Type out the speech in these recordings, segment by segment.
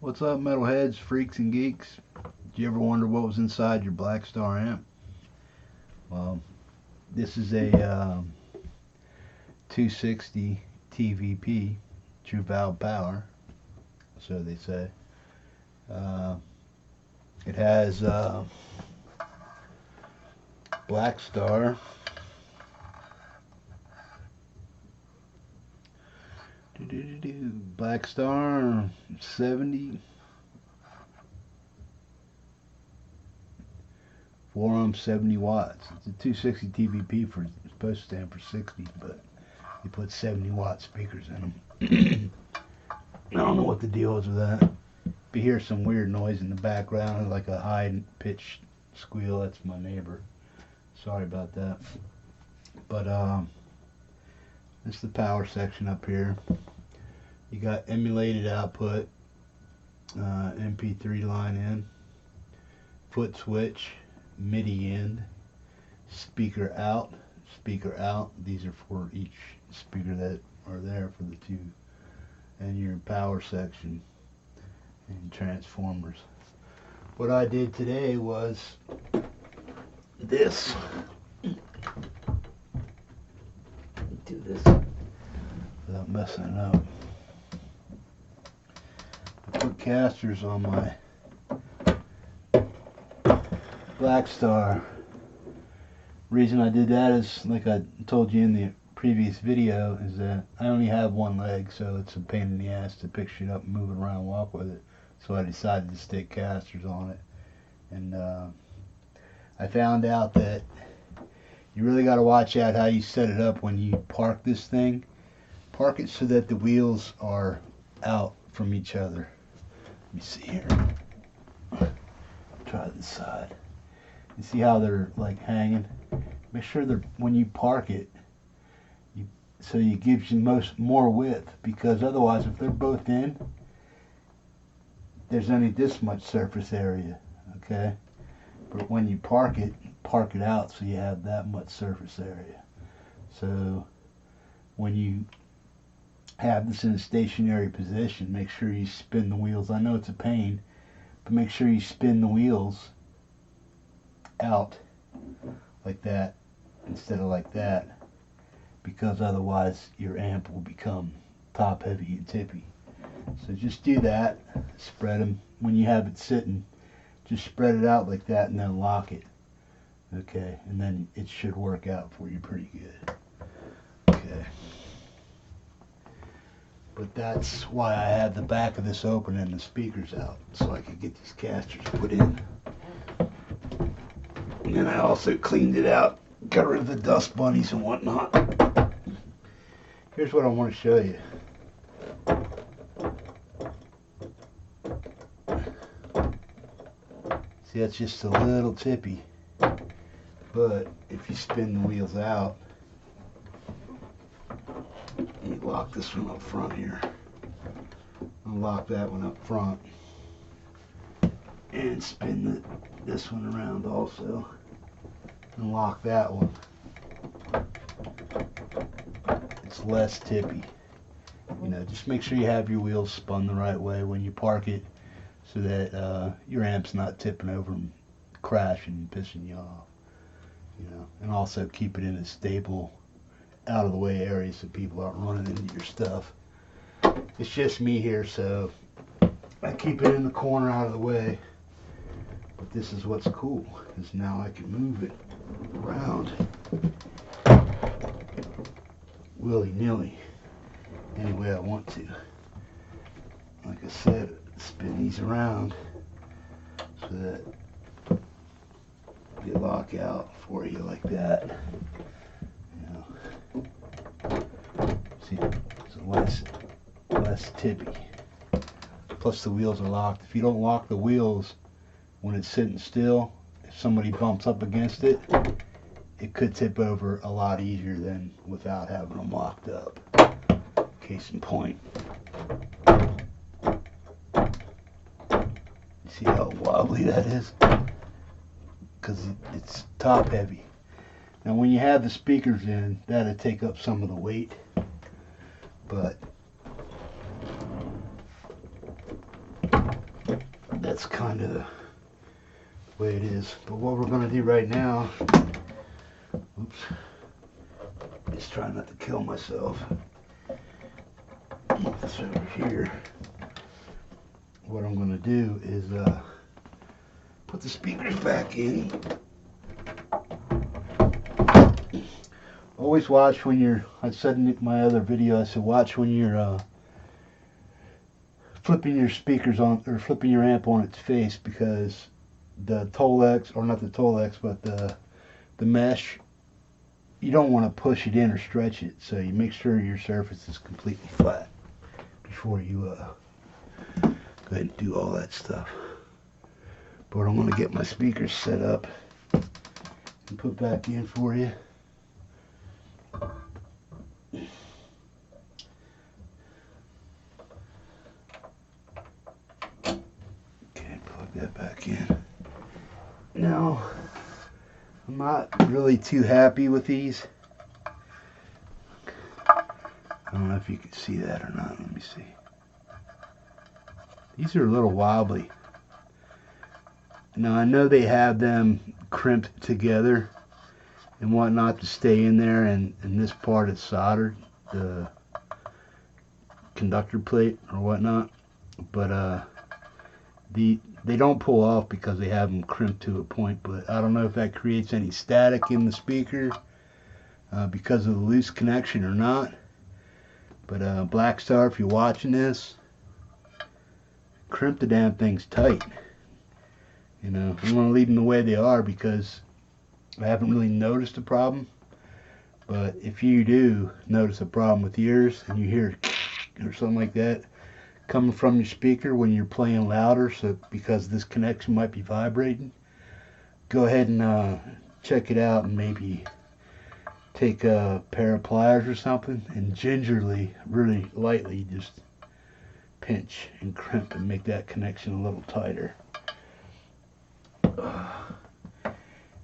What's up, metalheads, freaks, and geeks? Did you ever wonder what was inside your Blackstar amp? Well, this is a 260 TVP, true valve power, so they say. It has Blackstar Blackstar 70 4 ohm 70 watts. It's a 260 TVP for it's supposed to stand for 60, but you put 70-watt speakers in them. I don't know what the deal is with that. If you hear some weird noise in the background, like a high-pitched squeal, that's my neighbor. Sorry about that. But this is the power section up here. You got emulated output, MP3 line in, foot switch, MIDI in, speaker out. These are for each speaker that are there for the two, and your power section and transformers. What I did today was this. Do this without messing it up. I put casters on my Blackstar. Reason I did that is, like I told you in the previous video, is that I only have one leg, so it's a pain in the ass to pick shit up and move it around and walk with it. So I decided to stick casters on it. And I found out that you really got to watch out how you set it up when you park this thing. Park it so that the wheels are out from each other. Let me see here. Try this side. You see how they're like hanging? Make sure they're, when you park it, so it gives you more width, because otherwise if they're both in, there's only this much surface area, okay? But when you park it out so you have that much surface area. So when you have this in a stationary position, make sure you spin the wheels. I know it's a pain, but make sure you spin the wheels out like that instead of like that, because otherwise your amp will become top heavy and tippy. So just do that. Spread them when you have it sitting. Just spread it out like that and then lock it. Okay, and then it should work out for you pretty good. Okay. But that's why I had the back of this open and the speakers out, so I could get these casters put in. And then I also cleaned it out, got rid of the dust bunnies and whatnot. Here's what I want to show you. See, that's just a little tippy, but if you spin the wheels out, you lock this one up front here, and lock that one up front, and spin this one around also, and lock that one. It's less tippy. You know, just make sure you have your wheels spun the right way when you park it, so that your amp's not tipping over and crashing and pissing you off. You know, and also keep it in a stable, out of the way area so people aren't running into your stuff. It's just me here, so I keep it in the corner out of the way. But this is what's cool, is now I can move it around willy-nilly any way I want to. Like I said, spin these around so that they lock out for you like that. You know, see, it's less tippy. Plus the wheels are locked. If you don't lock the wheels when it's sitting still, if somebody bumps up against it, it could tip over a lot easier than without having them locked up. Case in point. See how wobbly that is? Because it's top heavy. Now when you have the speakers in, that'll take up some of the weight, but that's kind of the way it is. But what we're going to do right now, oops, just trying not to kill myself. This over here. What I'm going to do is put the speakers back in. Always watch when you're, I said in my other video, I said watch when you're flipping your speakers on, or flipping your amp on its face, because the Tolex, or not the Tolex, but the mesh, you don't want to push it in or stretch it, so you make sure your surface is completely flat before you go ahead and do all that stuff. But I'm going to get my speakers set up and put back in for you. Okay, plug that back in. Now, I'm not really too happy with these. I don't know if you can see that or not. Let me see. These are a little wobbly. Now I know they have them crimped together and whatnot to stay in there, and this part is soldered, the conductor plate or whatnot, but they don't pull off because they have them crimped to a point. But I don't know if that creates any static in the speaker because of the loose connection or not. But Blackstar, if you're watching this, crimp the damn things tight. You know, I'm going to leave them the way they are because I haven't really noticed a problem. But if you do notice a problem with yours and you hear or something like that coming from your speaker when you're playing louder, so because this connection might be vibrating, go ahead and check it out, and maybe take a pair of pliers or something and gingerly, really lightly, just pinch and crimp and make that connection a little tighter.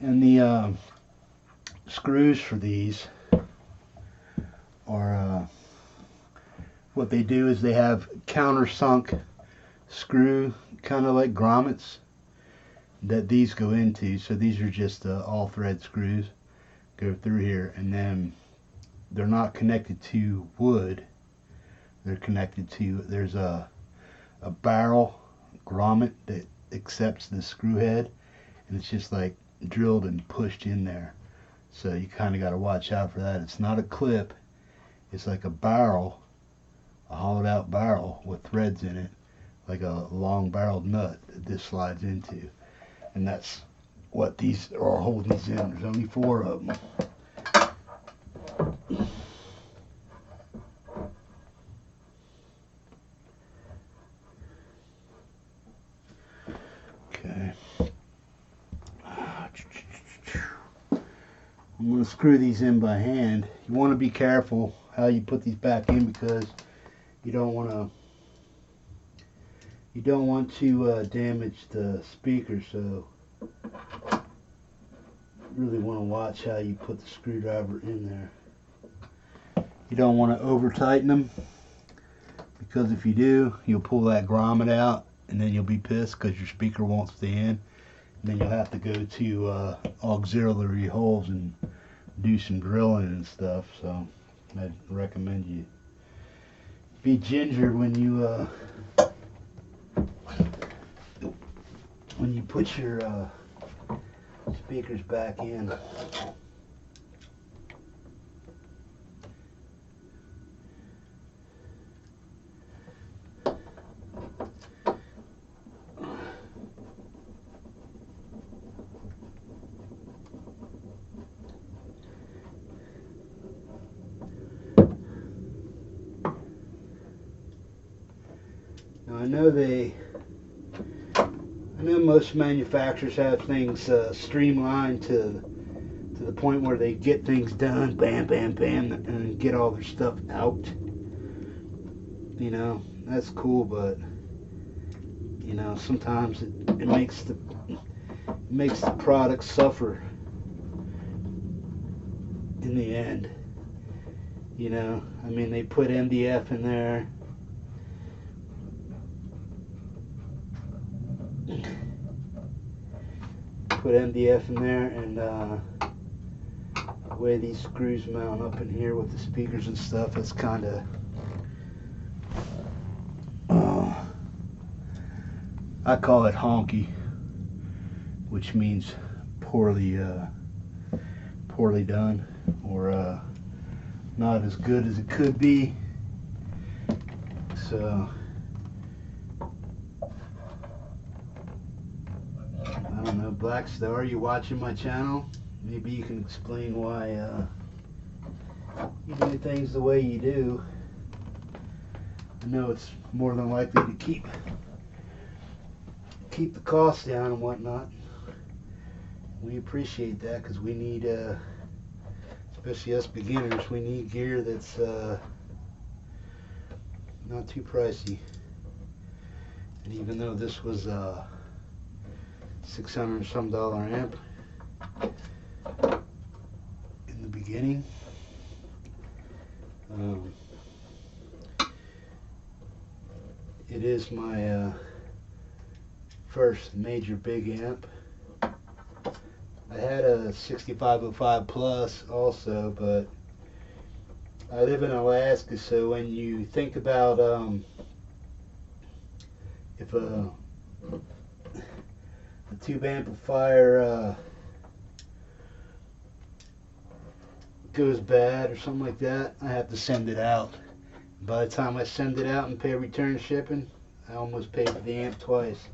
And the screws for these are what they do is they have countersunk screw, kind of like grommets, that these go into. So these are just all thread screws, go through here, and then they're not connected to wood. They're connected to, there's a barrel grommet that accepts the screw head, and it's just like drilled and pushed in there. So you kind of got to watch out for that. It's not a clip, it's like a barrel, a hollowed out barrel with threads in it, like a long barreled nut that this slides into. And that's what these are holding these in. There's only 4 of them. Okay. I'm going to screw these in by hand. You want to be careful how you put these back in, because you don't want to damage the speaker. So really want to watch how you put the screwdriver in there. You don't want to over tighten them, because if you do, you'll pull that grommet out, and then you'll be pissed because your speaker won't stay in. And then you'll have to go to auxiliary holes and do some drilling and stuff. So I'd recommend you be ginger when you put your speakers back in. Now I know most manufacturers have things streamlined to the point where they get things done, bam, bam, bam, and get all their stuff out. You know, that's cool, but you know, sometimes it makes the product suffer in the end. You know, I mean, they put MDF in there. put MDF in there, and the way these screws mount up in here with the speakers and stuff, it's kind of I call it honky, which means poorly done, or not as good as it could be. So I don't know, Blackstar, are you watching my channel? Maybe you can explain why you do things the way you do. I know it's more than likely to keep the costs down and whatnot. We appreciate that, because we need, especially us beginners, we need gear that's not too pricey. And even though this was $600 and some amp in the beginning, it is my first major big amp. I had a 6505 Plus also, but I live in Alaska, so when you think about if a tube amplifier goes bad or something like that, I have to send it out. By the time I send it out and pay return shipping, I almost paid for the amp twice.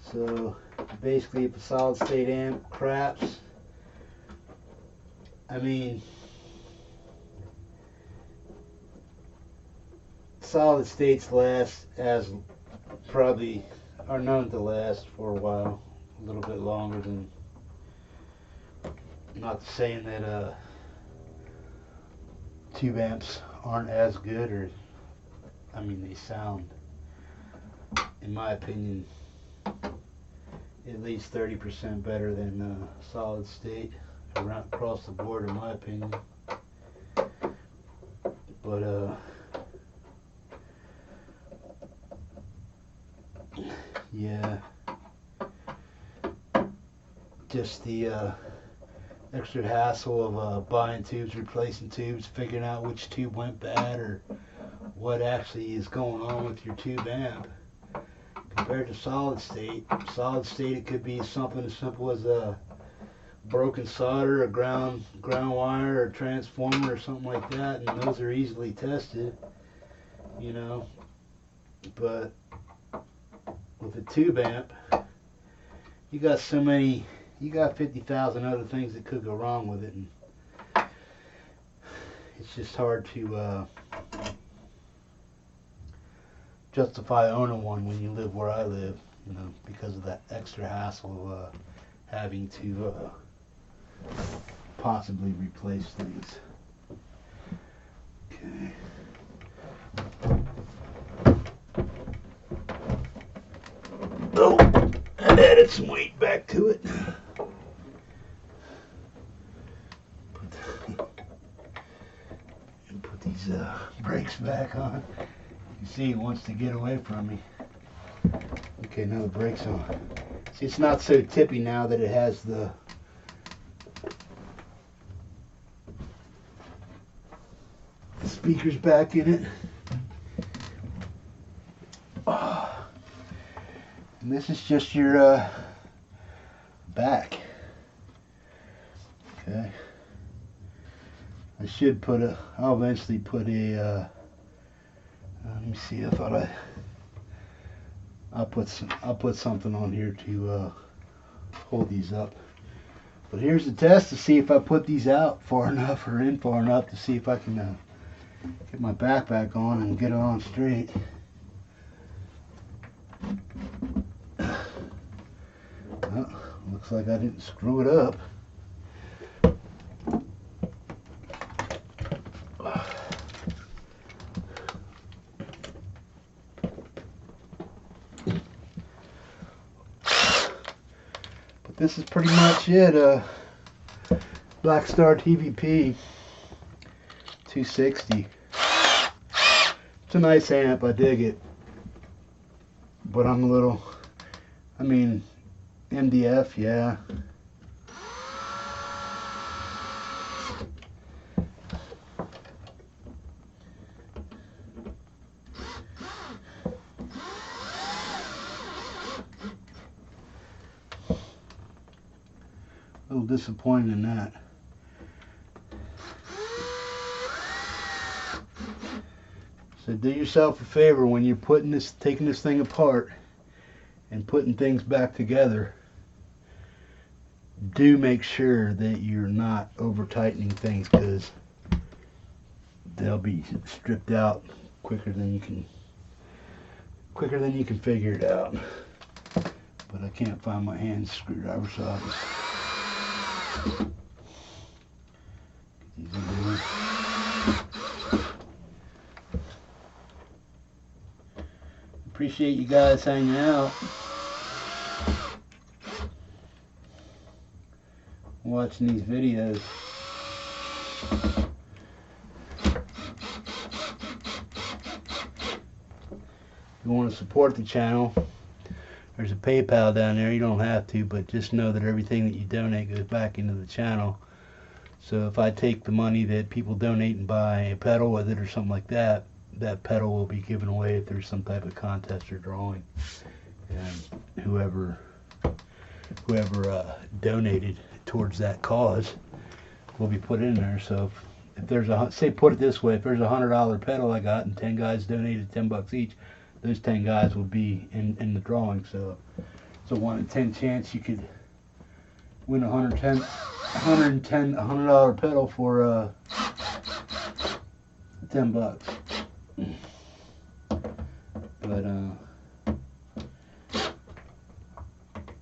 So basically, if a solid state amp craps, I mean, solid states last as probably are known to last for a while, a little bit longer than, not saying that tube amps aren't as good, or I mean, they sound, in my opinion, at least 30% better than solid state around across the board, in my opinion. But yeah, just the extra hassle of buying tubes, replacing tubes, figuring out which tube went bad, or what actually is going on with your tube amp. Compared to solid state, it could be something as simple as a broken solder, a ground wire, or a transformer, or something like that, and those are easily tested, you know. But with a tube amp, you got 50,000 other things that could go wrong with it, and it's just hard to justify owning one when you live where I live, you know, because of that extra hassle of having to possibly replace things. Okay. Oh, I've added some weight back to it. Put these brakes back on. You see, he wants to get away from me. Okay, now the brakes on. See, it's not so tippy now that it has the speakers back in it. Oh. And this is just your back. Okay. I should put I'll eventually put a let me see, I thought I'll put something on here to hold these up. But here's the test to see if I put these out far enough or in far enough to see if I can get my back on and get it on straight. Well, looks like I didn't screw it up. This is pretty much it. Blackstar TVP 260. It's a nice amp, I dig it. But I'm a little, I mean, MDF, yeah. A little disappointed in that. So do yourself a favor when you're taking this thing apart and putting things back together. Do make sure that you're not over tightening things, because they'll be stripped out quicker than you can figure it out. But I can't find my hand screwdriver, so I'll just get these in there. Appreciate you guys hanging out, watching these videos. If you want to support the channel, there's a PayPal down there. You don't have to, but just know that everything that you donate goes back into the channel. So if I take the money that people donate and buy a pedal with it or something like that, that pedal will be given away if there's some type of contest or drawing. And whoever donated towards that cause will be put in there. So if there's put it this way, if there's a $100 pedal I got and 10 guys donated $10 each, those 10 guys will be in the drawing. So it's a 1 in 10 chance you could win a $100 pedal for $10. But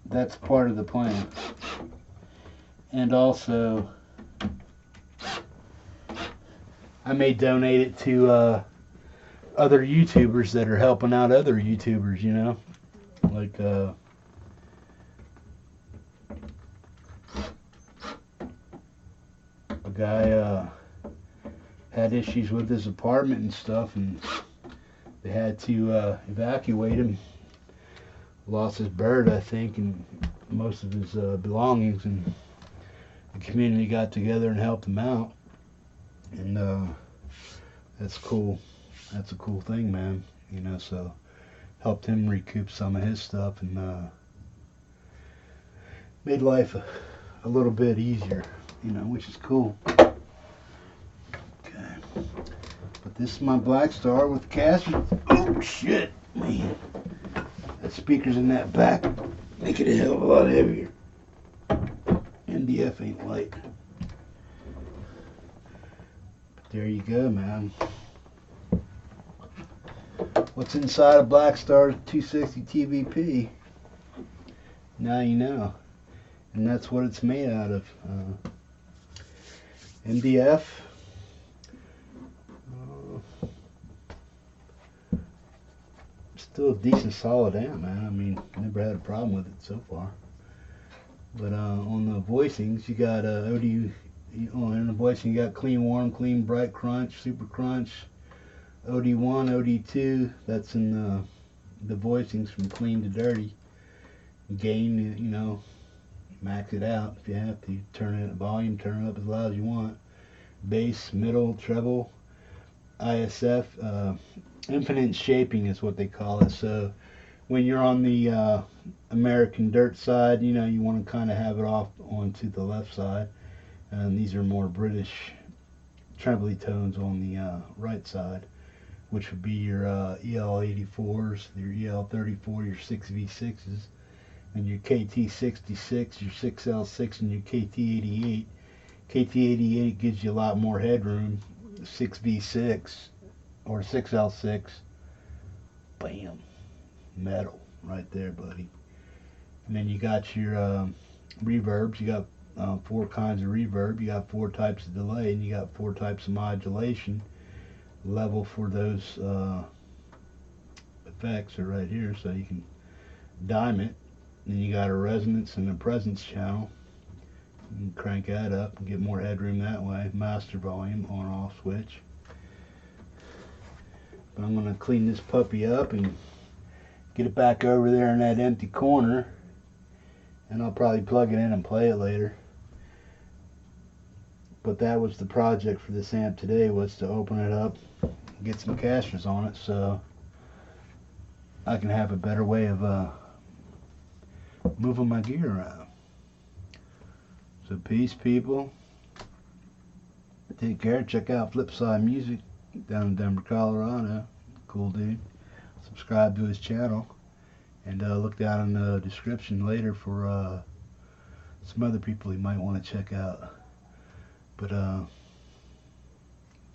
that's part of the plan. And also, I may donate it to other YouTubers that are helping out other YouTubers, you know, like a guy had issues with his apartment and stuff, and they had to evacuate him. Lost his bird, I think, and most of his belongings, and the community got together and helped him out. And that's cool. That's a cool thing, man. You know, so helped him recoup some of his stuff, and made life a little bit easier, you know, which is cool. Okay. But this is my Blackstar with caster. Oh shit, man. That speaker's in that back make it a hell of a lot heavier. MDF ain't light. But there you go, man. What's inside a Blackstar 260 TVP? Now you know. And that's what it's made out of. MDF. Still a decent solid amp, man. I mean, never had a problem with it so far. But on the voicings, you got OD. In the voicing, you got clean, warm, clean, bright, crunch, super crunch, OD1, OD2. That's in the voicings from clean to dirty. Gain, you know, max it out if you have to. Turn it volume, turn it up as loud as you want. Bass, middle, treble, ISF. Infinite shaping is what they call it. So when you're on the American dirt side, you know, you want to kind of have it off onto the left side, and these are more British trebly tones on the right side, which would be your EL84s, your EL34, your 6V6s, and your KT66, your 6L6, and your KT88. KT88 gives you a lot more headroom. 6V6 or 6L6, bam, metal right there, buddy. And then you got your reverbs. You got 4 kinds of reverb. You got 4 types of delay, and you got 4 types of modulation. Level for those effects are right here, so you can dime it. Then you got a resonance and a presence channel. You can crank that up and get more headroom that way. Master volume, on-off switch. But I'm going to clean this puppy up and get it back over there in that empty corner, and I'll probably plug it in and play it later. But that was the project for this amp today, was to open it up, get some casters on it, so I can have a better way of moving my gear around. So peace, people. Take care. Check out Flipside Music down in Denver, Colorado. Cool dude. Subscribe to his channel, and look down in the description later for some other people you might want to check out. But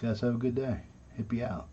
guys, have a good day. Hippie out.